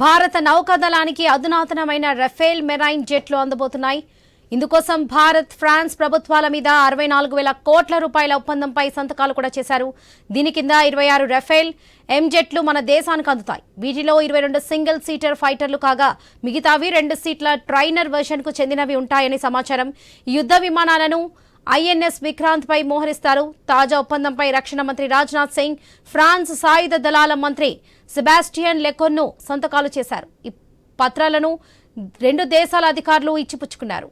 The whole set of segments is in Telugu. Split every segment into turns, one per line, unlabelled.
భారత నౌకాదళానికి అధునాతనమైన రఫేల్ మెరైన్ జెట్లు అందబోతున్నాయి. ఇందుకోసం భారత్, ఫ్రాన్స్ ప్రభుత్వాల మీద 64,000 కోట్ల రూపాయల ఒప్పందంపై సంతకాలు కూడా చేశారు. దీని కింద 26 రఫేల్ ఎంజెట్లు మన దేశానికి అందుతాయి. వీటిలో 22 సింగిల్ సీటర్ ఫైటర్లు కాగా మిగతావి 2 సీట్ల ట్రైనర్ వెర్షన్కు చెందినవి ఉంటాయని సమాచారం. ఈ యుద్ధ విమానాలను ఐఎన్ఎస్ విక్రాంత్ పై మోహరిస్తారు. తాజా ఒప్పందంపై రక్షణ మంత్రి రాజ్నాథ్ సింగ్, ఫ్రాన్స్ సాయుధ దళాల మంత్రి సెబాస్టియన్ లెకొన్ను సంతకాలు చేశారు. ఈ పత్రాలను 2 దేశాల అధికారులు ఇచ్చిపుచ్చుకున్నారు.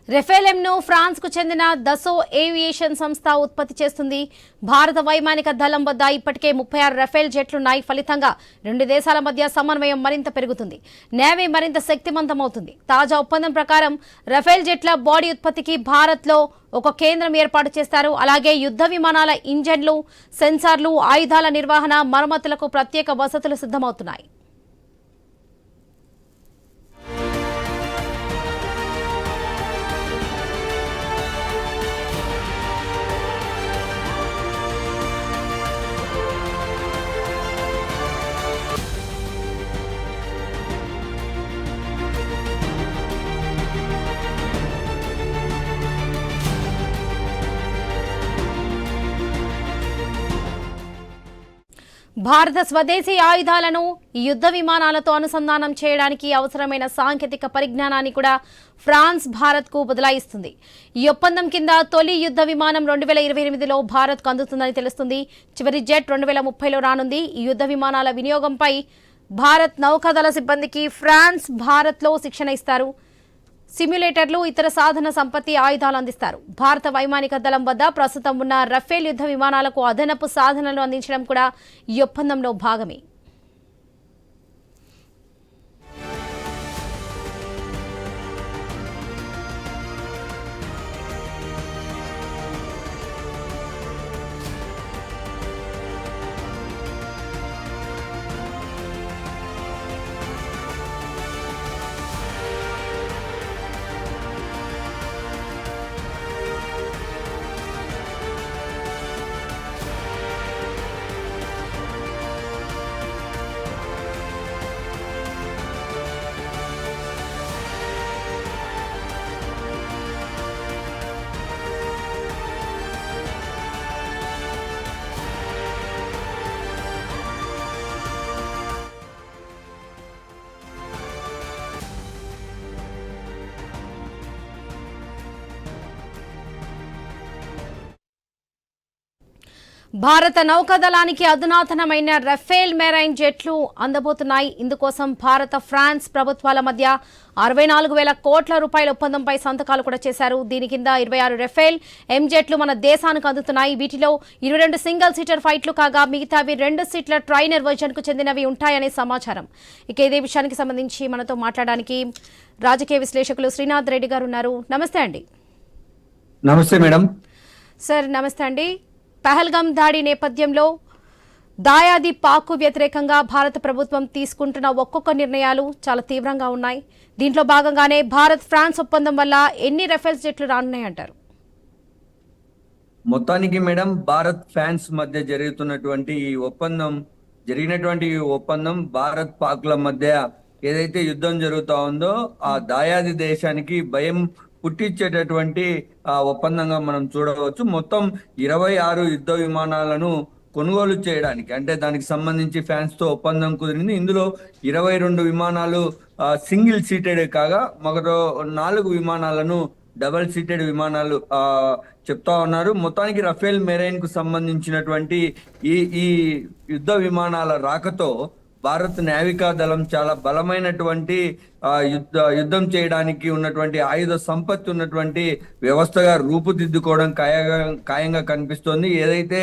రెఫేలెంను ఫ్రాన్స్కు చెందిన దసో ఏవియేషన్ సంస్థ ఉత్పత్తి చేస్తుంది. భారత వైమానిక దళం వద్ద ఇప్పటికే 36 రఫేల్ జెట్లున్నాయి. ఫలితంగా 2 దేశాల మధ్య సమన్వయం మరింత పెరుగుతుంది. నేవీ మరింత శక్తివంతమవుతుంది. తాజా ఒప్పందం ప్రకారం రఫేల్ జెట్ల బాడీ ఉత్పత్తికి భారత్లో ఒక కేంద్రం ఏర్పాటు చేస్తారు. అలాగే యుద్ధ విమానాల ఇంజన్లు, సెన్సార్లు, ఆయుధాల నిర్వహణ, మరమ్మతులకు ప్రత్యేక వసతులు సిద్ధమవుతున్నాయి. భారత స్వదేశీ ఆయుధాలను ఈ యుద్ధ విమానాలతో అనుసంధానం చేయడానికి అవసరమైన సాంకేతిక పరిజ్ఞానాన్ని కూడా ఫ్రాన్స్ భారత్కు బదలాయిస్తుంది. ఈ ఒప్పందం కింద తొలి యుద్ధ విమానం 2028లో భారత్కు అందుతుందని తెలుస్తుంది. చివరి జెట్ 2030లో రానుంది. ఈ యుద్ధ విమానాల వినియోగంపై భారత్ నౌకాదళ సిబ్బందికి ఫ్రాన్స్ భారత్లో శిక్షణ ఇస్తారు. సిమ్యులేటర్లు, ఇతర సాధన సంపత్తి, ఆయుధాలు అందిస్తారు. భారత వైమానిక దళం వద్ద ప్రస్తుతం ఉన్న రఫేల్ యుద్ధ విమానాలకు అదనపు సాధనలు అందించడం కూడా ఈ ఒప్పందంలో భాగమే. భారత నౌకాదళానికి అధునాతనమైన రఫేల్ మెరైన్ జెట్లు అందబోతున్నాయి. ఇందుకోసం భారత, ఫ్రాన్స్ ప్రభుత్వాల మధ్య 64,000 కోట్ల రూపాయల ఒప్పందంపై సంతకాలు కూడా చేశారు. దీని కింద 26 రఫేల్ ఎంజెట్లు మన దేశానికి అందుతున్నాయి. వీటిలో 22 సింగిల్ సీటర్ ఫైట్లు కాగా మిగతావి 2 సీట్ల ట్రైనర్ వెర్షన్కు చెందినవి ఉంటాయనే సమాచారం. ఇక ఇదే విషయానికి సంబంధించి మనతో మాట్లాడడానికి రాజకీయ విశ్లేషకులు శ్రీనాథ్ రెడ్డి గారు ఉన్నారు. నమస్తే అండి.
నమస్తే మేడం.
సార్ నమస్తే అండి. పహల్గామ్ దాడి నేపథ్యంలో దాయాది పాక్కు వ్యతిరేకంగా భారత ప్రభుత్వం తీసుకుంటున్న ఒక్కొక్క నిర్ణయాలు చాలా తీవ్రంగా ఉన్నాయి. దీంట్లో భాగంగానే భారత్, ఫ్రాన్స్ ఒప్పందం వల్ల ఎన్ని రఫేల్ జెట్లు రానున్నాయంటారు?
మొత్తానికి మేడం, భారత్, ఫ్రాన్స్ మధ్య జరిగినటువంటి ఈ ఒప్పందం భారత్, పాక్ల మధ్య ఏదైతే యుద్ధం జరుగుతా ఉందో ఆ దాయాది దేశానికి భయం పుట్టించేటటువంటి ఒప్పందంగా మనం చూడవచ్చు. మొత్తం 26 యుద్ధ విమానాలను కొనుగోలు చేయడానికి, అంటే దానికి సంబంధించి ఫ్రాన్స్ తో ఒప్పందం కుదిరింది. ఇందులో 22 విమానాలు సింగిల్ సీటెడ్ కాగా మరో 4 విమానాలను డబల్ సీటెడ్ విమానాలు చెప్తా ఉన్నారు. మొత్తానికి రఫేల్ మెరైన్ కు సంబంధించినటువంటి ఈ యుద్ధ విమానాల రాకతో భారత్ నావికా దళం చాలా బలమైనటువంటి యుద్ధం చేయడానికి ఉన్నటువంటి ఆయుధ సంపత్తి ఉన్నటువంటి వ్యవస్థగా రూపుదిద్దుకోవడం ఖాయంగా కనిపిస్తోంది. ఏదైతే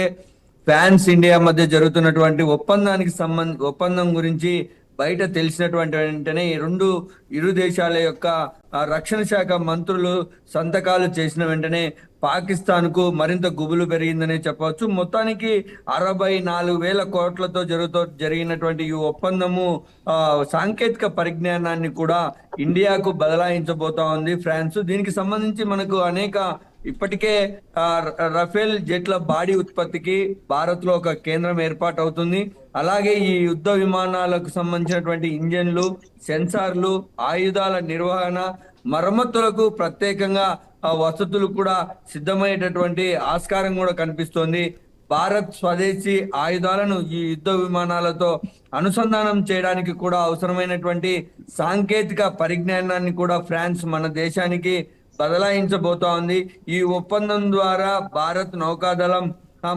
ఫ్రాన్స్ ఇండియా మధ్య జరుగుతున్నటువంటి ఒప్పందం గురించి బయట తెలిసినటువంటి వెంటనే ఇరు దేశాల యొక్క రక్షణ శాఖ మంత్రులు సంతకాలు చేసిన వెంటనే పాకిస్తాన్ కు మరింత గుబులు పెరిగిందనే చెప్పవచ్చు. మొత్తానికి 64,000 కోట్లతో జరిగినటువంటి ఈ ఒప్పందము సాంకేతిక పరిజ్ఞానాన్ని కూడా ఇండియాకు బదలాయించబోతా ఉంది ఫ్రాన్స్. దీనికి సంబంధించి మనకు ఇప్పటికే రఫేల్ జెట్ల బాడీ ఉత్పత్తికి భారత్ లో ఒక కేంద్రం ఏర్పాటు అవుతుంది. అలాగే ఈ యుద్ధ విమానాలకు సంబంధించినటువంటి ఇంజన్లు, సెన్సార్లు, ఆయుధాల నిర్వహణ, మరమ్మతులకు ప్రత్యేకంగా వసతులు కూడా సిద్ధమయ్యేటటువంటి ఆస్కారం కూడా కనిపిస్తోంది. భారత్ స్వదేశీ ఆయుధాలను ఈ యుద్ధ విమానాలతో అనుసంధానం చేయడానికి కూడా అవసరమైనటువంటి సాంకేతిక పరిజ్ఞానాన్ని కూడా ఫ్రాన్స్ మన దేశానికి బదలాయించబోతా ఉంది. ఈ ఒప్పందం ద్వారా భారత్ నౌకాదళం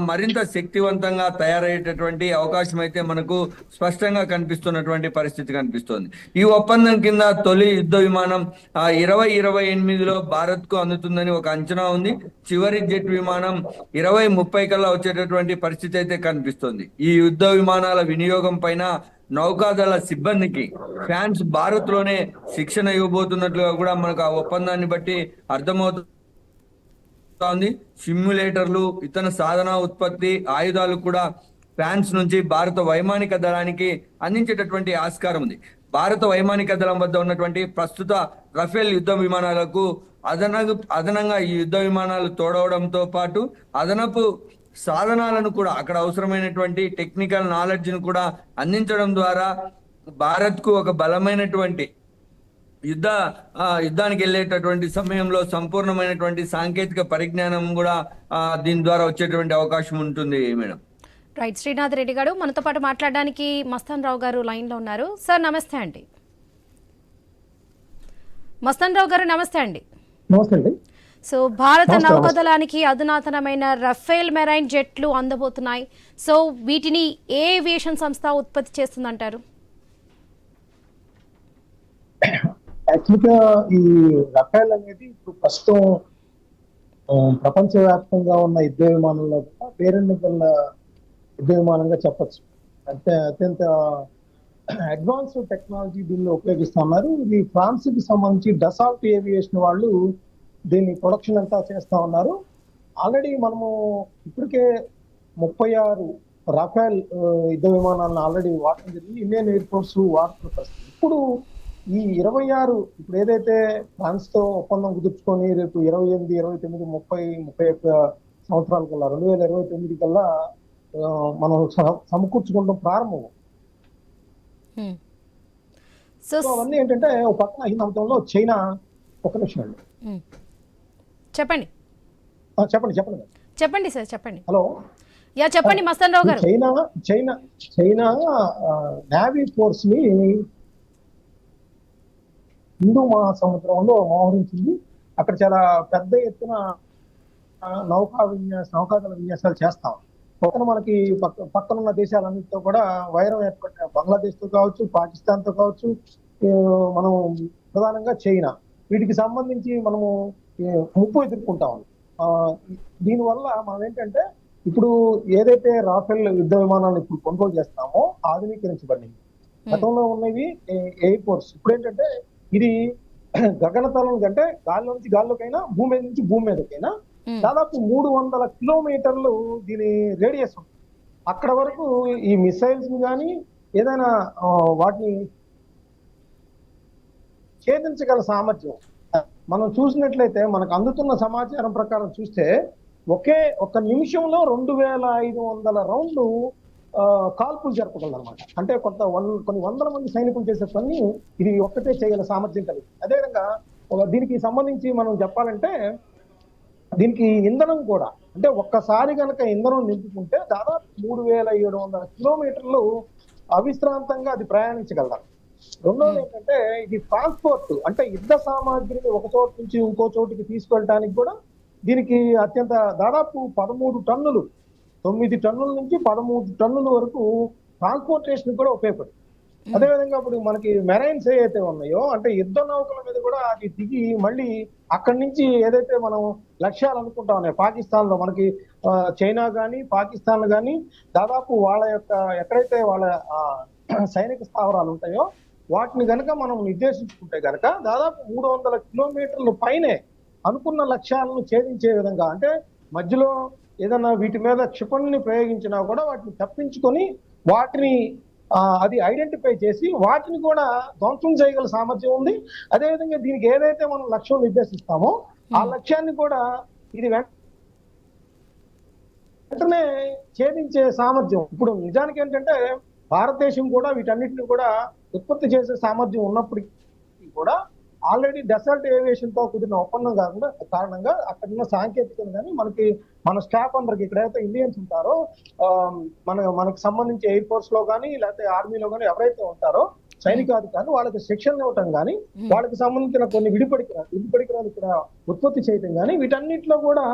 మరింత శక్తివంతంగా తయారయ్యేటటువంటి అవకాశం అయితే మనకు స్పష్టంగా కనిపిస్తున్నటువంటి పరిస్థితి కనిపిస్తోంది. ఈ ఒప్పందం కింద తొలి యుద్ధ విమానం 2028లో భారత్ కు అందుతుందని ఒక అంచనా ఉంది. చివరి జెట్ విమానం 2030 కల్లా వచ్చేటటువంటి పరిస్థితి అయితే కనిపిస్తుంది. ఈ యుద్ధ విమానాల వినియోగం పైన నౌకాదళ సిబ్బందికి ఫ్రాన్స్ భారత్ లోనే శిక్షణ ఇవ్వబోతున్నట్లుగా కూడా మనకు ఆ ఒప్పందాన్ని బట్టి అర్థమవుతుంది. సిమ్యులేటర్లు, ఇతర సాధన ఉత్పత్తి, ఆయుధాలు కూడా ఫ్రాన్స్ నుంచి భారత వైమానిక దళానికి అందించేటటువంటి ఆస్కారం ఉంది. భారత వైమానిక దళం వద్ద ఉన్నటువంటి ప్రస్తుత రఫేల్ యుద్ధ విమానాలకు అదనంగా ఈ యుద్ధ విమానాలు తోడవడంతో పాటు అదనపు సాధనాలను కూడా, అక్కడ అవసరమైనటువంటి టెక్నికల్ నాలెడ్జ్ ను కూడా అందించడం ద్వారా భారత్ కు ఒక బలమైనటువంటి యుద్ధానికి వెళ్ళేటటువంటి సమయంలో సంపూర్ణమైనటువంటి సాంకేతిక పరిజ్ఞానం కూడా దీని ద్వారా వచ్చేటువంటి అవకాశం ఉంటుంది మేడం.
రైట్, శ్రీనాథ్ రెడ్డి గారు మనతో పాటు మాట్లాడడానికి మస్తాన్ రావు గారు లైన్ లో ఉన్నారు. సార్ నమస్తే అండి. మస్తాన్ రావు గారు నమస్తే అండి.
నమస్తే అండి.
సో భారత నౌకాదళానికి అధునాతనమైన రఫేల్ మెరైన్ జెట్లు అందబోతున్నాయి. సో వీటిని ఏ ఏవియేషన్ సంస్థ ఉత్పత్తి చేస్తుందంటారు?
యాక్చువల్గా ఈ రఫేల్ అనేది ఇప్పుడు ప్రస్తుతం ప్రపంచవ్యాప్తంగా ఉన్న యుద్ధ విమానంలో పేరెన్నికల యుద్ధ విమానంగా చెప్పచ్చు. అంటే అత్యంత అడ్వాన్స్డ్ టెక్నాలజీ దీనిలో ఉపయోగిస్తున్నారు. ఇది ఫ్రాన్స్ కి సంబంధించి డసాల్ట్ ఏవియేషన్ వాళ్ళు దీన్ని ప్రొడక్షన్ అంతా చేస్తా ఉన్నారు. ఆల్రెడీ మనము ఇప్పటికే 36 రఫేల్ యుద్ధ విమానాలను ఆల్రెడీ వాడటం జరిగింది. ఇండియన్ ఎయిర్ ఫోర్స్ వాడుతున్న పరిస్థితి. ఇప్పుడు ఈ 26 ఇప్పుడు ఏదైతే ఫ్రాన్స్ తో ఒప్పందం కుదుర్చుకొని రేపు 28, 29, 30, 31 సంవత్సరాల కల్లా 2029 కల్లా మనం సమకూర్చుకుంటాం ప్రారంభం. సో అవన్నీ ఏంటంటే ఒక పక్కన ఈ నమ్మకంలో చైనా, ఒక నిమిషం అండి
చెప్పండి చెప్పండి సార్ చెప్పండి.
హలో,
చెప్పండి మస్తాన్ రావు గారు.
చైనా నేవీ ఫోర్స్ ని హిందూ మహాసముద్రంలో మోహరించింది. అక్కడ చాలా పెద్ద ఎత్తున నౌకాదళ విన్యాసాలు చేస్తాం. పక్కన మనకి పక్కనున్న దేశాలన్నిటితో కూడా వైరం ఏర్పడిన బంగ్లాదేశ్ తో కావచ్చు, పాకిస్తాన్ తో కావచ్చు, మనం ప్రధానంగా చైనా, వీటికి సంబంధించి మనము ముప్పు ఎదుర్కొంటాం. దీనివల్ల మనం ఏంటంటే ఇప్పుడు ఏదైతే రాఫెల్ యుద్ధ విమానాలను ఇప్పుడు కొనుగోలు చేస్తామో ఆధునీకరించబడింది. గతంలో ఉన్నవి ఎయిర్ ఫోర్స్. ఇప్పుడు ఏంటంటే ఇది గగనతలం కంటే గాల్లో నుంచి గాల్లోకైనా, భూమి మీద నుంచి భూమి మీదకైనా దాదాపు 300 కిలోమీటర్లు దీని రేడియస్ ఉంది. అక్కడ వరకు ఈ మిసైల్స్ కానీ ఏదైనా వాటిని ఛేదించగల సామర్థ్యం మనం చూసినట్లయితే మనకు అందుతున్న సమాచారం ప్రకారం చూస్తే ఒక నిమిషంలో 2500 రౌండ్లు కాల్పులు జరపగలదన్నమాట. అంటే కొన్ని వందల మంది సైనికులు చేసే పని ఇది ఒక్కటే చేయగల సామర్థ్యం కలిగి. అదేవిధంగా దీనికి సంబంధించి మనం చెప్పాలంటే దీనికి ఇంధనం కూడా, అంటే ఒక్కసారి కనుక ఇంధనం నింపుకుంటే దాదాపు 3700 కిలోమీటర్లు అవిశ్రాంతంగా అది ప్రయాణించగలదు. రెండోది ఏంటంటే ఇది ట్రాన్స్పోర్ట్, అంటే యుద్ధ సామాగ్రిని ఒక చోటు నుంచి ఇంకో చోటుకి తీసుకెళ్ళడానికి కూడా దీనికి అత్యంత దాదాపు 13 టన్నులు, 9 టన్నుల నుంచి 13 టన్నుల వరకు ట్రాన్స్పోర్టేషన్ కూడా ఉపయోగపడుతుంది. అదేవిధంగా ఇప్పుడు మనకి మెరైన్స్ ఏవైతే ఉన్నాయో అంటే యుద్ధ నౌకల మీద కూడా అది దిగి మళ్ళీ అక్కడి నుంచి ఏదైతే మనం లక్ష్యాలు అనుకుంటా ఉన్నాయి పాకిస్తాన్ లో మనకి చైనా కానీ పాకిస్తాన్ కానీ దాదాపు వాళ్ళ యొక్క ఎక్కడైతే వాళ్ళ సైనిక స్థావరాలు ఉంటాయో వాటిని గనక మనం నిర్దేశించుకుంటే గనక దాదాపు 300 కిలోమీటర్ల పైనే అనుకున్న లక్ష్యాలను ఛేదించే విధంగా అంటే మధ్యలో ఏదైనా వీటి మీద క్షిపణిని ప్రయోగించినా కూడా వాటిని తప్పించుకొని వాటిని అది ఐడెంటిఫై చేసి వాటిని కూడా ధ్వంసం చేయగల సామర్థ్యం ఉంది. అదేవిధంగా దీనికి ఏదైతే మనం లక్ష్యం నిర్దేశిస్తామో ఆ లక్ష్యాన్ని కూడా ఇది వెంటనే ఛేదించే సామర్థ్యం. ఇప్పుడు నిజానికి ఏంటంటే భారతదేశం కూడా వీటన్నిటిని కూడా ఉత్పత్తి చేసే సామర్థ్యం ఉన్నప్పటికీ కూడా ఆల్రెడీ డెసర్ట్ ఏవియేషన్ తో కుదిరిన ఒప్పందం కారణంగా అక్కడ ఉన్న సాంకేతికత కానీ మన స్టాఫ్ అందరికి ఇక్కడైతే ఇండియన్స్ ఉంటారో మనకు సంబంధించి ఎయిర్ ఫోర్స్ లో కానీ లేకపోతే ఆర్మీలో కానీ ఎవరైతే ఉంటారో సైనికాధికారులు వాళ్ళకి శిక్షణ ఇవ్వటం కానీ వాళ్ళకి సంబంధించిన కొన్ని విడిపడికరాలు ఇక్కడ ఉత్పత్తి చేయటం కానీ వీటన్నిటిలో కూడా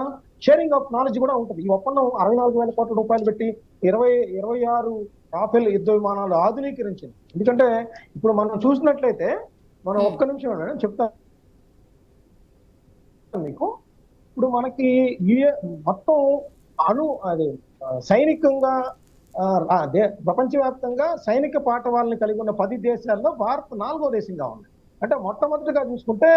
షేరింగ్ ఆఫ్ నాలెడ్జ్ కూడా ఉంటుంది. ఈ ఒప్పందం 64,000 కోట్ల రూపాయలు పెట్టి 26 రాఫెల్ యుద్ధ విమానాలు ఆధునీకరించింది. ఎందుకంటే ఇప్పుడు మనం చూసినట్లయితే మనం ఒక్క నిమిషం చెప్తాను మీకు. ఇప్పుడు మనకి మొత్తం అది సైనికంగా ప్రపంచవ్యాప్తంగా సైనిక పాఠవాలను కలిగి ఉన్న 10 దేశాల్లో భారత్ 4వ దేశంగా ఉంది. అంటే మొట్టమొదటిగా చూసుకుంటే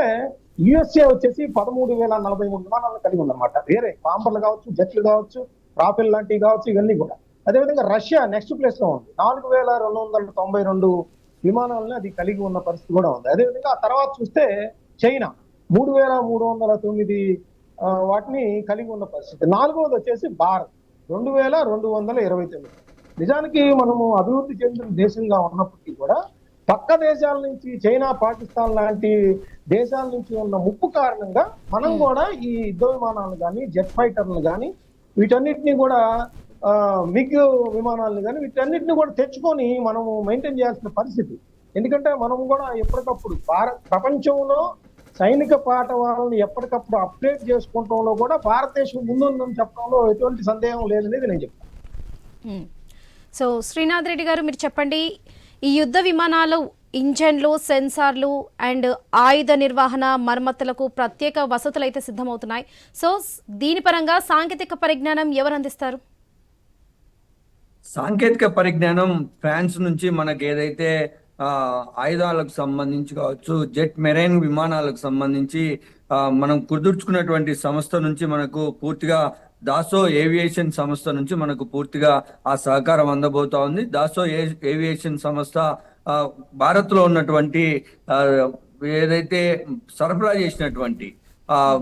యుఎస్ఏ వచ్చేసి 13,043 విమానాలను కలిగి ఉందన్నమాట. వేరే బాంబర్లు కావచ్చు, జెట్లు కావచ్చు, రాఫెల్ లాంటివి కావచ్చు, ఇవన్నీ కూడా. అదేవిధంగా రష్యా నెక్స్ట్ ప్లేస్ లో ఉంది, 4,292 విమానాలను అది కలిగి ఉన్న పరిస్థితి కూడా ఉంది. అదేవిధంగా ఆ తర్వాత చూస్తే చైనా 3,309 వాటిని కలిగి ఉన్న పరిస్థితి. 4వది వచ్చేసి భారత్ 2,229. నిజానికి మనము అభివృద్ధి చెందిన దేశంగా ఉన్నప్పటికీ కూడా పక్క దేశాల నుంచి చైనా, పాకిస్తాన్ లాంటి దేశాల నుంచి ఉన్న ముప్పు కారణంగా మనం కూడా ఈ యుద్ధ విమానాలను కానీ, జెట్ ఫైటర్లు కానీ, వీటన్నిటిని కూడా మిగ్ విమానాలను కానీ వీటన్నిటిని కూడా తెచ్చుకొని మనము మెయింటైన్ చేయాల్సిన పరిస్థితి. ఎందుకంటే మనం కూడా ఎప్పటికప్పుడు ప్రపంచంలో సైనిక పాఠవాలను ఎప్పటికప్పుడు అప్డేట్ చేసుకుంటంలో కూడా భారతదేశం ముందుందని చెప్పడంలో ఎటువంటి సందేహం లేదనేది నేను చెప్తాను.
సో శ్రీనాథ్ రెడ్డి గారు, మీరు చెప్పండి, ఈ యుద్ధ విమానాలు ఇంజన్లు, సెన్సార్లు అండ్ ఆయుధ నిర్వహణ, మరమ్మతులకు ప్రత్యేక వసతులు అయితే సిద్ధమవుతున్నాయి. సో దీని పరంగా సాంకేతిక పరిజ్ఞానం ఎవరు అందిస్తారు?
సాంకేతిక పరిజ్ఞానం ఫ్రాన్స్ నుంచి మనకి ఏదైతే ఆయుధాలకు సంబంధించి కావచ్చు, జెట్ మెరైన్ విమానాలకు సంబంధించి మనం కుదుర్చుకున్నటువంటి సంస్థ నుంచి మనకు పూర్తిగా దాసో ఏవియేషన్ సంస్థ నుంచి మనకు పూర్తిగా ఆ సహకారం అందబోతా ఉంది. దాసో ఏవియేషన్ సంస్థ భారత్ లో ఉన్నటువంటి ఏదైతే సరఫరా చేసినటువంటి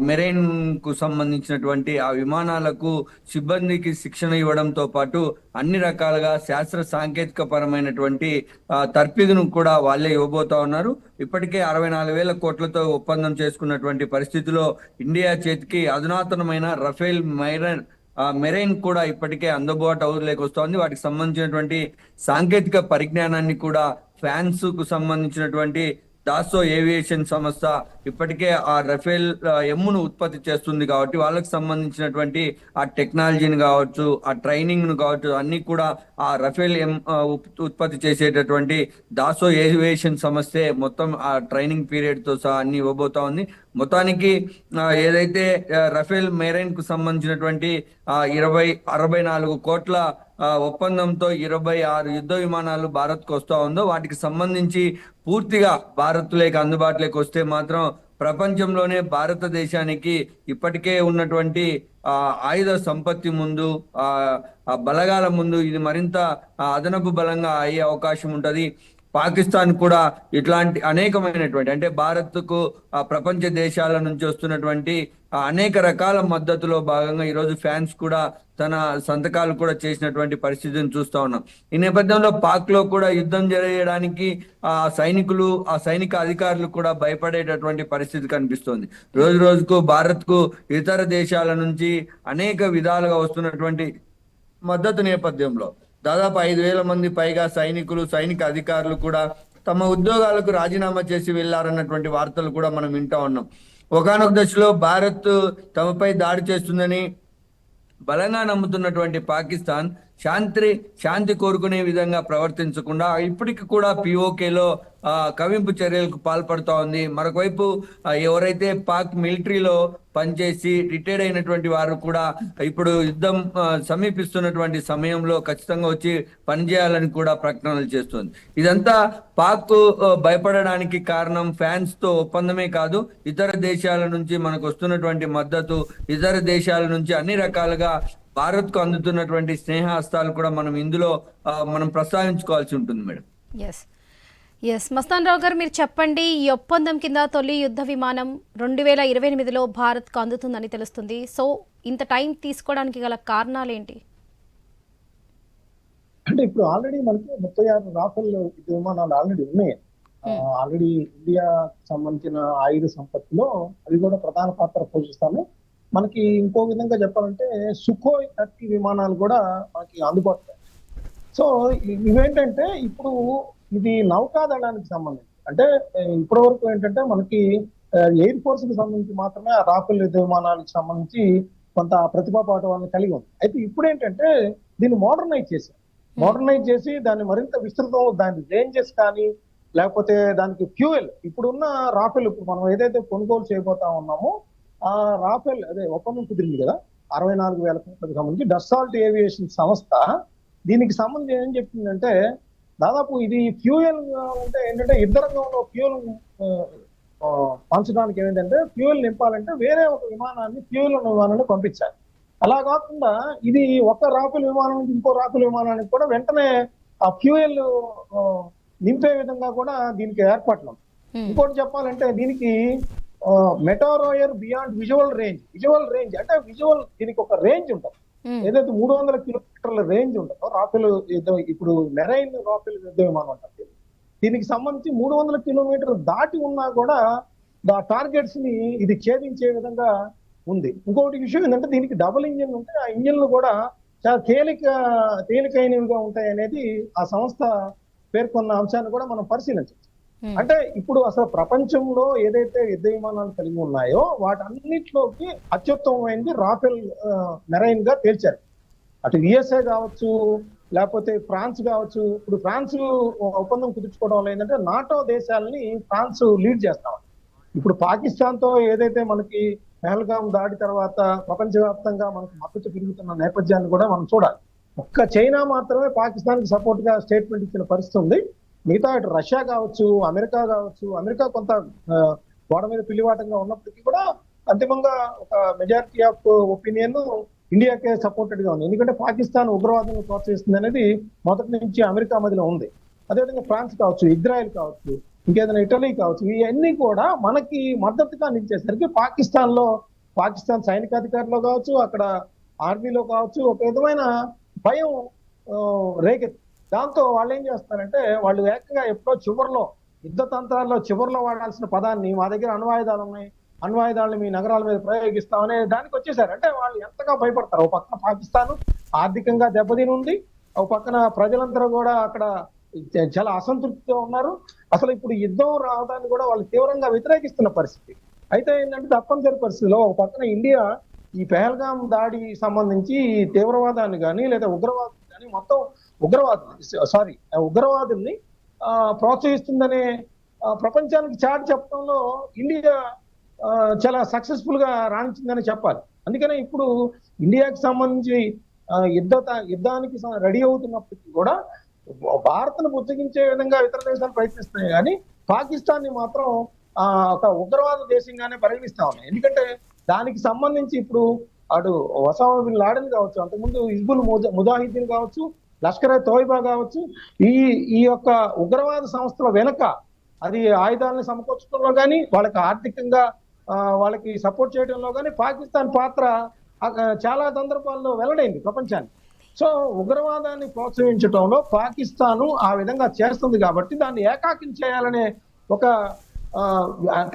మెరైన్ కు సంబంధించినటువంటి ఆ విమానాలకు సిబ్బందికి శిక్షణ ఇవ్వడంతో పాటు అన్ని రకాలుగా శాస్త్ర సాంకేతిక పరమైనటువంటి తర్ఫీదును కూడా వాళ్ళే ఇవ్వబోతా ఉన్నారు. ఇప్పటికే 64,000 కోట్లతో ఒప్పందం చేసుకున్నటువంటి పరిస్థితిలో ఇండియా చేతికి అధునాతనమైన రఫేల్ మెరైన్ కూడా ఇప్పటికే అందుబాటు అవులేకి వస్తోంది. వాటికి సంబంధించినటువంటి సాంకేతిక పరిజ్ఞానాన్ని కూడా ఫ్రాన్స్ కు సంబంధించినటువంటి దాసో ఏవియేషన్ సంస్థ ఇప్పటికే ఆ రఫేల్ ఎమ్మును ఉత్పత్తి చేస్తుంది కాబట్టి వాళ్ళకి సంబంధించినటువంటి ఆ టెక్నాలజీని కావచ్చు, ఆ ట్రైనింగ్ ను కావచ్చు, అన్ని కూడా ఆ రఫేల్ ఉత్పత్తి చేసేటటువంటి దాసో ఏవియేషన్ సంస్థే మొత్తం ఆ ట్రైనింగ్ పీరియడ్ తో సహా అన్ని ఇవ్వబోతా ఉంది. మొత్తానికి ఏదైతే రఫేల్ మెరైన్ కు సంబంధించినటువంటి 64 కోట్ల ఒప్పందంతో 26 యుద్ధ విమానాలు భారత్ కు వస్తా ఉందో వాటికి సంబంధించి పూర్తిగా భారత్లోకి అందుబాటులోకి వస్తే మాత్రం ప్రపంచంలోనే భారతదేశానికి ఇప్పటికే ఉన్నటువంటి ఆయుధ సంపత్తి ముందు, బలగాల ముందు ఇది మరింత అదనపు బలంగా అయ్యే అవకాశం ఉంటది. పాకిస్తాన్ కూడా ఇట్లాంటి అనేకమైనటువంటి అంటే భారత్ కు ప్రపంచ దేశాల నుంచి వస్తున్నటువంటి అనేక రకాల మద్దతులో భాగంగా ఈరోజు ఫ్రాన్స్ కూడా తన సంతకాలు కూడా చేసినటువంటి పరిస్థితిని చూస్తా ఉన్నాం. ఈ నేపథ్యంలో పాక్ లో కూడా యుద్ధం చేయడానికి సైనికులు, ఆ సైనిక అధికారులు కూడా భయపడేటటువంటి పరిస్థితి కనిపిస్తోంది. రోజు రోజుకు భారత్ కు ఇతర దేశాల నుంచి అనేక విధాలుగా వస్తున్నటువంటి మద్దతు నేపథ్యంలో దాదాపు 5,000 మంది పైగా సైనికులు, సైనిక అధికారులు కూడా తమ ఉద్యోగాలకు రాజీనామా చేసి వెళ్లారన్నటువంటి వార్తలు కూడా మనం వింటా ఉన్నాం. ఒకానొక దశలో భారత్ తమపై దాడి చేస్తుందని బలంగా నమ్ముతున్నటువంటి పాకిస్తాన్ శాంతి కోరుకునే విధంగా ప్రవర్తించకుండా ఇప్పటికి కూడా పిఓకేలో కవింపు చర్యలకు పాల్పడుతూ ఉంది. మరొక వైపు ఎవరైతే పాక్ మిలిటరీలో పనిచేసి రిటైర్డ్ అయినటువంటి వారు కూడా ఇప్పుడు యుద్ధం సమీపిస్తున్నటువంటి సమయంలో ఖచ్చితంగా వచ్చి పనిచేయాలని కూడా ప్రకటనలు చేస్తుంది. ఇదంతా పాక్ భయపడడానికి కారణం ఫ్యాన్స్ తో ఒప్పందమే కాదు, ఇతర దేశాల నుంచి మనకు వస్తున్నటువంటి మద్దతు, ఇతర దేశాల నుంచి అన్ని రకాలుగా భారత్ కు అందుతున్నటువంటి స్నేహహస్తాలు కూడా మనం ఇందులో మనం ప్రస్తావించుకోవాల్సి ఉంటుంది మేడం.
ఎస్ మస్తాన్ రావు గారు, మీరు చెప్పండి, ఈ ఒప్పందం కింద తొలి యుద్ధ విమానం 2028లో భారత్కు అందుతుందని తెలుస్తుంది. సో ఇంత టైం తీసుకోవడానికి గల కారణాలేంటి?
అంటే ఇప్పుడు ఆల్రెడీ మనకి 36 రాఫెల్ యుద్ధ విమానాలు ఆల్రెడీ ఉన్నాయి. ఆల్రెడీ ఇండియా సంబంధించిన ఆయుధ సంపత్తిలో అవి కూడా ప్రధాన పాత్ర పోషిస్తాయి. మనకి ఇంకో విధంగా చెప్పాలంటే సుఖోయ్ 30 విమానాలు కూడా మనకి అందుబాటులో. సో ఇవేంటంటే ఇప్పుడు ఇది నౌకాదళానికి సంబంధించి, అంటే ఇప్పటి వరకు ఏంటంటే మనకి ఎయిర్ ఫోర్స్ కి సంబంధించి మాత్రమే ఆ రాఫెల్ యుద్ధ విమానాలకు సంబంధించి కొంత ప్రతిభా పాఠవాన్ని కలిగి ఉంది. అయితే ఇప్పుడు ఏంటంటే దీన్ని మోడర్నైజ్ చేసి దాన్ని మరింత విస్తృతం, దాని రేంజెస్ కానీ లేకపోతే దానికి ఫ్యూయల్, ఇప్పుడున్న రాఫెల్ ఇప్పుడు మనం ఏదైతే కొనుగోలు చేయబోతా ఉన్నామో ఆ రాఫెల్ అదే ఒప్పందం కుదిరింది కదా 64,000 కోట్లకు సంబంధించి డస్సాల్ట్ ఏవియేషన్ సంస్థ దీనికి సంబంధించి ఏం చెప్తుందంటే దాదాపు ఇది ఫ్యూయల్ అంటే ఏంటంటే యుద్ధ రంగంలో ఫ్యూయల్ పంచడానికి ఏంటంటే ఫ్యూయల్ నింపాలంటే వేరే ఒక విమానాన్ని ఫ్యూయల్ ఉన్న విమానాన్ని పంపించాలి. అలా కాకుండా ఇది ఒక రాఫెల్ విమానం నుంచి ఇంకో రాఫెల్ విమానానికి కూడా వెంటనే ఆ ఫ్యూయల్ నింపే విధంగా కూడా దీనికి ఏర్పాట్లు. ఇంకోటి చెప్పాలంటే దీనికి మెటారోయర్ బియాండ్ విజువల్ రేంజ్ అంటే దీనికి ఒక రేంజ్ ఉంటుంది. ఏదైతే 300 కిలోమీటర్ల రేంజ్ ఉంటుందో రాఫెల్ ఇప్పుడు మెరైన్ రాఫెల్ యుద్ధ విమానం ఉంటుంది, దీనికి సంబంధించి 300 కిలోమీటర్లు దాటి ఉన్నా కూడా టార్గెట్స్ ని ఇది ఛేదించే విధంగా ఉంది. ఇంకొకటి విషయం ఏంటంటే దీనికి డబుల్ ఇంజిన్ ఉంటే ఆ ఇంజిన్లు కూడా చాలా తేలికైనవిగా ఉంటాయి అనేది ఆ సంస్థ పేర్కొన్న అంశాన్ని కూడా మనం పరిశీలించవచ్చు. అంటే ఇప్పుడు అసలు ప్రపంచంలో ఏదైతే యుద్ధ విమానాలు కలిగి ఉన్నాయో వాటన్నిటిలోకి అత్యుత్తమమైనది రాఫెల్ మెరైన్ గా తేల్చారు. అటు యుఎస్ఏ కావచ్చు లేకపోతే ఫ్రాన్స్ కావచ్చు. ఇప్పుడు ఫ్రాన్స్ ఒప్పందం కుదుర్చుకోవడం వల్ల ఏంటంటే నాటో దేశాలని ఫ్రాన్స్ లీడ్ చేస్తాం. ఇప్పుడు పాకిస్తాన్ తో ఏదైతే మనకి పహల్గాం దాడి తర్వాత ప్రపంచవ్యాప్తంగా మనకు మద్దతు పెరుగుతున్న నేపథ్యాన్ని కూడా మనం చూడాలి. ఒక్క చైనా మాత్రమే పాకిస్తాన్ కి సపోర్ట్ గా స్టేట్మెంట్ ఇచ్చిన పరిస్థితి ఉంది. మిగతా ఇటు రష్యా కావచ్చు, అమెరికా కొంత గోడ మీద పిల్లివాటంగా ఉన్నప్పటికీ కూడా అంతిమంగా ఒక మెజారిటీ ఆఫ్ ఒపీనియన్ ఇండియాకే సపోర్టెడ్ గా ఉంది. ఎందుకంటే పాకిస్తాన్ ఉగ్రవాదాన్ని ప్రోత్సహిస్తుంది అనేది మొదటి నుంచి అమెరికా మధ్యలో ఉంది. అదేవిధంగా ఫ్రాన్స్ కావచ్చు, ఇజ్రాయెల్ కావచ్చు, ఇంకేదైనా ఇటలీ కావచ్చు, ఇవన్నీ కూడా మనకి మద్దతుగా నిలిచేసరికి పాకిస్తాన్ సైనికాధికారులు కావచ్చు, అక్కడ ఆర్మీలో కావచ్చు ఒక విధమైన భయం రేకెత్తి. దాంతో వాళ్ళు ఏం చేస్తారంటే వాళ్ళు ఏకంగా ఎప్పుడో చివరిలో యుద్ధ తంత్రాల్లో చివరిలో వాడాల్సిన పదాన్ని మా దగ్గర అణ్వాయుధాలు ఉన్నాయి, అణ్వాయుధాలను మీ నగరాల మీద ప్రయోగిస్తామనే దానికి వచ్చేసారు. అంటే వాళ్ళు ఎంతగా భయపడతారు. ఒక పక్కన పాకిస్తాన్ ఆర్థికంగా దెబ్బతిని ఉంది, ఒక పక్కన ప్రజలందరూ కూడా అక్కడ చాలా అసంతృప్తితో ఉన్నారు. అసలు ఇప్పుడు యుద్ధం రావడాన్ని కూడా వాళ్ళు తీవ్రంగా వ్యతిరేకిస్తున్న పరిస్థితి. అయితే ఏంటంటే తప్పనిసరి పరిస్థితిలో ఒక పక్కన ఇండియా ఈ పెహల్గాం దాడి సంబంధించి తీవ్రవాదాన్ని కానీ లేదా ఉగ్రవాదం కానీ మొత్తం ఉగ్రవాదుల్ని ప్రోత్సహిస్తుందనే ప్రపంచానికి చాటి చెప్పడంలో ఇండియా చాలా సక్సెస్ఫుల్ గా రాణించిందని చెప్పాలి. అందుకనే ఇప్పుడు ఇండియాకి సంబంధించి యుద్ధానికి రెడీ అవుతున్నప్పటికీ కూడా భారత్ను బుజ్జగించే విధంగా ఇతర దేశాలు ప్రయత్నిస్తున్నాయి, కానీ పాకిస్తాన్ ని మాత్రం ఒక ఉగ్రవాద దేశంగానే పరిగణిస్తా ఉన్నాయి. ఎందుకంటే దానికి సంబంధించి ఇప్పుడు అటు ఒసామా బిన్ లాడెన్ కావచ్చు, అంతకుముందు హిజ్బుల్ ముజాహిద్దీన్ కావచ్చు, లష్కర్ తోయిబా కావచ్చు, ఈ యొక్క ఉగ్రవాద సంస్థల వెనక అది ఆయుధాలను సమకూర్చడంలో కానీ వాళ్ళకి ఆర్థికంగా వాళ్ళకి సపోర్ట్ చేయడంలో కానీ పాకిస్తాన్ పాత్ర చాలా సందర్భాల్లో వెల్లడైంది ప్రపంచానికి. సో ఉగ్రవాదాన్ని ప్రోత్సహించడంలో పాకిస్తాన్ ఆ విధంగా చేస్తుంది కాబట్టి దాన్ని ఏకాకిం చేయాలనే ఒక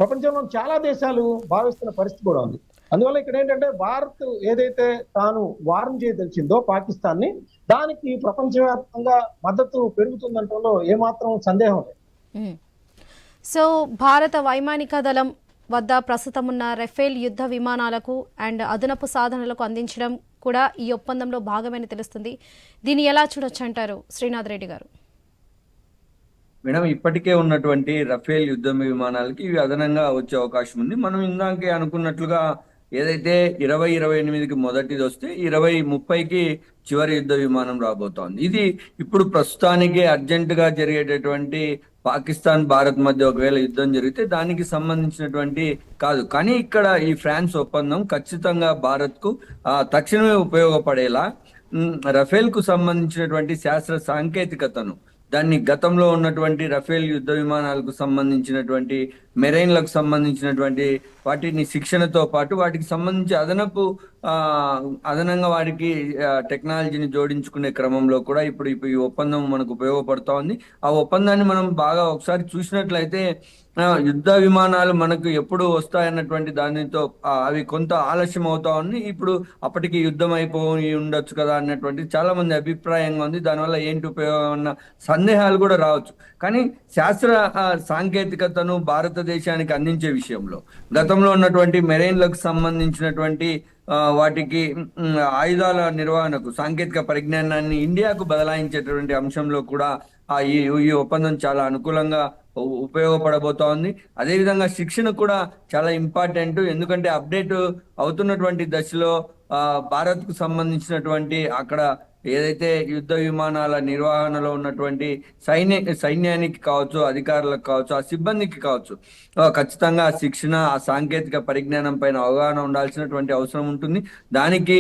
ప్రపంచంలో చాలా దేశాలు భావిస్తున్న పరిస్థితి కూడా ఉంది. అందువల్ల ఇక్కడ ఏంటంటే భారత్ ఏదైతే తాను వారం చేయదలిచిందో పాకిస్తాన్ ని, దానికి ప్రపంచవ్యాప్తంగా మద్దతు పెరుగుతుందంటలో ఏమాత్రం సందేహం లేదు.
సో భారత వైమానిక దళం వద్ద ప్రస్తుతం ఉన్న రఫేల్ యుద్ధ విమానాలకు అండ్ అదనపు సాధనలకు అందించడం కూడా ఈ ఒప్పందంలో భాగమని తెలుస్తుంది. దీన్ని ఎలా చూడొచ్చు అంటారు శ్రీనాథ్ రెడ్డి గారు?
మేడం, ఇప్పటికే ఉన్నటువంటి రఫేల్ యుద్ధ విమానాలకి ఇవి అదనంగా వచ్చే అవకాశం ఉంది. మనం ఇందాకే అనుకున్నట్లుగా ఏదైతే 2028కి మొదటిది వస్తే 2030కి చివరి యుద్ధ విమానం రాబోతోంది. ఇది ఇప్పుడు ప్రస్తుతానికి అర్జెంటుగా జరిగేటటువంటి పాకిస్తాన్ భారత్ మధ్య ఒకవేళ యుద్ధం జరిగితే దానికి సంబంధించినటువంటి కాదు. కానీ ఇక్కడ ఈ ఫ్రాన్స్ ఒప్పందం ఖచ్చితంగా భారత్ కు తక్షణమే ఉపయోగపడేలా రఫేల్ కు సంబంధించినటువంటి శాస్త్ర సాంకేతికతను, దాన్ని గతంలో ఉన్నటువంటి రఫేల్ యుద్ధ విమానాలకు సంబంధించినటువంటి మెరైన్లకు సంబంధించినటువంటి వాటిని శిక్షణతో పాటు వాటికి సంబంధించి అదనంగా వారికి టెక్నాలజీని జోడించుకునే క్రమంలో కూడా ఇప్పుడు ఈ ఒప్పందం మనకు ఉపయోగపడుతూ ఉంది. ఆ ఒప్పందాన్ని మనం బాగా ఒకసారి చూసినట్లయితే యుద్ధ విమానాలు మనకు ఎప్పుడు వస్తాయన్నటువంటి దానితో అవి కొంత ఆలస్యం అవుతా ఉంది. ఇప్పుడు అప్పటికి యుద్ధం అయిపోయి ఉండొచ్చు కదా అన్నటువంటి చాలా మంది అభిప్రాయంగా ఉంది. దానివల్ల ఏంటి ఉపయోగం అన్న సందేహాలు కూడా రావచ్చు. కానీ శాస్త్ర సాంకేతికతను భారతదేశానికి అందించే విషయంలో గతంలో ఉన్నటువంటి మెరైన్లకు సంబంధించినటువంటి వాటికి ఆయుధాల నిర్వహణకు సాంకేతిక పరిజ్ఞానాన్ని ఇండియాకు బదలాయించేటువంటి అంశంలో కూడా ఈ ఒప్పందం చాలా అనుకూలంగా ఉపయోగపడబోతోంది. అదేవిధంగా శిక్షణ కూడా చాలా ఇంపార్టెంట్. ఎందుకంటే అప్డేట్ అవుతున్నటువంటి దశలో భారత్ కు సంబంధించినటువంటి అక్కడ ఏదైతే యుద్ధ విమానాల నిర్వహణలో ఉన్నటువంటి సైన్యానికి కావచ్చు, అధికారులకు కావచ్చు, ఆ సిబ్బందికి కావచ్చు, ఖచ్చితంగా ఆ శిక్షణ, ఆ సాంకేతిక పరిజ్ఞానం పైన అవగాహన ఉండాల్సినటువంటి అవసరం ఉంటుంది. దానికి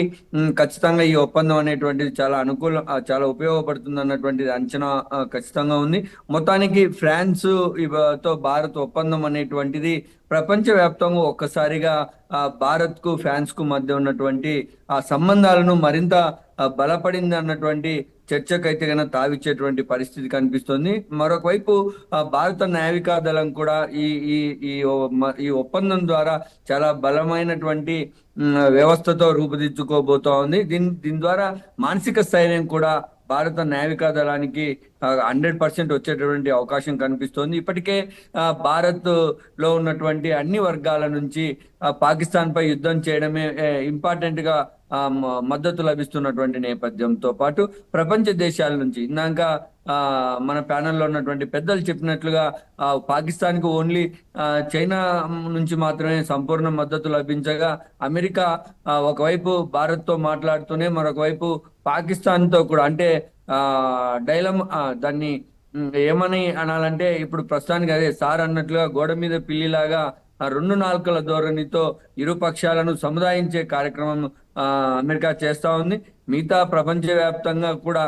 ఖచ్చితంగా ఈ ఒప్పందం అనేటువంటిది చాలా ఉపయోగపడుతుంది అన్నటువంటి అంచనా ఖచ్చితంగా ఉంది. మొత్తానికి ఫ్రాన్స్ తో భారత్ ఒప్పందం అనేటువంటిది ప్రపంచవ్యాప్తంగా ఒక్కసారిగా భారత్ కు ఫ్రాన్స్ కు మధ్య ఉన్నటువంటి ఆ సంబంధాలను మరింత బలపడింది అన్నటువంటి చర్చకైతే కన్నా తావిచ్చేటువంటి పరిస్థితి కనిపిస్తుంది. మరొక వైపు భారత నావికా దళం కూడా ఈ ఒప్పందం ద్వారా చాలా బలమైనటువంటి వ్యవస్థతో రూపుదిద్దుకోబోతా ఉంది. దీని ద్వారా మానసిక స్థైర్యం కూడా భారత నావికా దళానికి 100% వచ్చేటటువంటి అవకాశం కనిపిస్తోంది. ఇప్పటికే భారత్ లో ఉన్నటువంటి అన్ని వర్గాల నుంచి పాకిస్తాన్ పై యుద్ధం చేయడమే ఇంపార్టెంట్ గా మద్దతు లభిస్తున్నటువంటి నేపథ్యంతో పాటు ప్రపంచ దేశాల నుంచి ఇందాక మన ప్యానెల్లో ఉన్నటువంటి పెద్దలు చెప్పినట్లుగా పాకిస్తాన్ కు ఓన్లీ చైనా నుంచి మాత్రమే సంపూర్ణ మద్దతు లభించగా అమెరికా ఒకవైపు భారత్ తో మాట్లాడుతూనే మరొక వైపు పాకిస్తాన్ తో కూడా, అంటే దాన్ని ఏమని అనాలంటే ఇప్పుడు ప్రస్తుతానికి అదే సార్ అన్నట్లుగా గోడ మీద పిల్లిలాగా 2 నాల్కల ధోరణితో ఇరు పక్షాలను సముదాయించే కార్యక్రమం అమెరికా చేస్తా ఉంది. మిగతా ప్రపంచవ్యాప్తంగా కూడా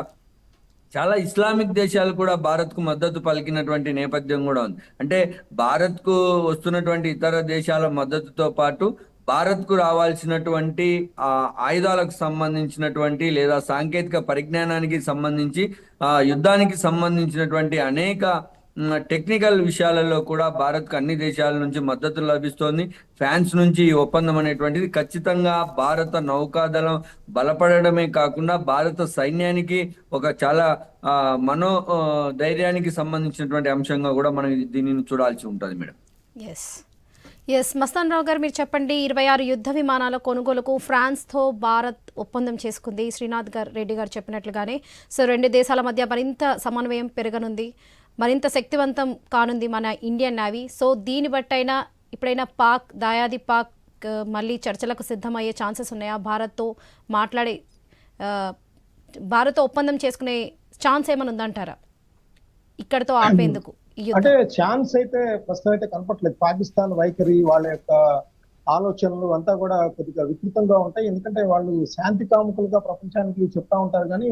చాలా ఇస్లామిక్ దేశాలు కూడా భారత్ కు మద్దతు పలికినటువంటి నేపథ్యం కూడా ఉంది. అంటే భారత్ కు వస్తున్నటువంటి ఇతర దేశాల మద్దతుతో పాటు భారత్ కు రావాల్సినటువంటి ఆయుధాలకు సంబంధించినటువంటి లేదా సాంకేతిక పరిజ్ఞానానికి సంబంధించి యుద్ధానికి సంబంధించినటువంటి అనేక టెక్నికల్ విషయాలలో కూడా భారత్ కు అన్ని దేశాల నుంచి మద్దతు లభిస్తోంది. ఫ్రాన్స్ నుంచి ఈ ఒప్పందం అనేటువంటిది ఖచ్చితంగా భారత నౌకాదళం బలపడమే కాకుండా భారత సైన్యానికి ఒక చాలా ధైర్యానికి సంబంధించినటువంటి అంశంగా కూడా మనం దీనిని చూడాల్సి ఉంటుంది మేడం.
ఎస్ మస్తాన్ రావు గారు, మీరు చెప్పండి. 26 యుద్ధ విమానాల కొనుగోలుకు ఫ్రాన్స్తో భారత్ ఒప్పందం చేసుకుంది. శ్రీనాథ్ రెడ్డి గారు చెప్పినట్లుగానే సో 2 దేశాల మధ్య మరింత సమన్వయం పెరగనుంది, మరింత శక్తివంతం కానుంది మన ఇండియన్ నేవీ. సో దీన్ని బట్టైనా ఇప్పుడైనా దాయాది పాక్ మళ్ళీ చర్చలకు సిద్ధమయ్యే ఛాన్సెస్ ఉన్నాయా? భారత్తో ఒప్పందం చేసుకునే ఛాన్స్ ఏమైనా ఉందంటారా ఇక్కడతో ఆపేందుకు?
అంటే ఛాన్స్ అయితే ప్రస్తుతం అయితే కనపట్లేదు. పాకిస్తాన్ వైఖరి, వాళ్ళ యొక్క ఆలోచనలు అంతా కూడా కొద్దిగా వికృతంగా ఉంటాయి. ఎందుకంటే వాళ్ళు శాంతి కాముకులుగా ప్రపంచానికి చెప్తా ఉంటారు, కానీ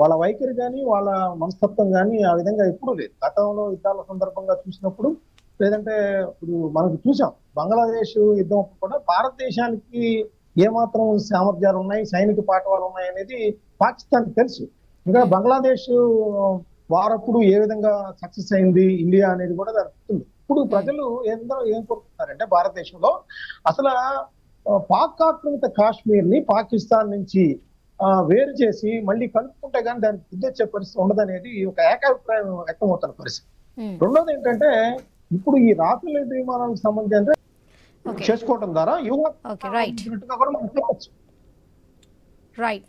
వాళ్ళ వైఖరి కానీ వాళ్ళ మనస్తత్వం కానీ ఆ విధంగా ఎప్పుడూ లేదు. గతంలో యుద్ధాల సందర్భంగా చూసినప్పుడు, లేదంటే ఇప్పుడు మనకు చూసాం బంగ్లాదేశ్ యుద్ధం కూడా భారతదేశానికి ఏమాత్రం సామర్థ్యాలు ఉన్నాయి, సైనిక పాఠవాలు ఉన్నాయి అనేది పాకిస్తాన్ తెలుసు. ఇంకా బంగ్లాదేశ్ వారప్పుడు ఏ విధంగా సక్సెస్ అయింది ఇండియా అనేది కూడా దానికి గుర్తుంది. ఇప్పుడు ప్రజలు ఏం కోరుకుంటున్నారంటే భారతదేశంలో అసలు పాక్ ఆక్రమిత కాశ్మీర్ ని పాకిస్తాన్ నుంచి వేరు చేసి మళ్ళీ కలుపుకుంటే కానీ దానికి బుద్ధొచ్చే పరిస్థితి ఉండదనేది ఒక ఏకాభిప్రాయం వ్యక్తమవుతున్న పరిస్థితి. రెండోది ఏంటంటే ఇప్పుడు ఈ రాఫెల్ విమానాలకు సంబంధించి చేసుకోవడం ద్వారా యువగా కూడా మనం చెప్పచ్చు.
రైట్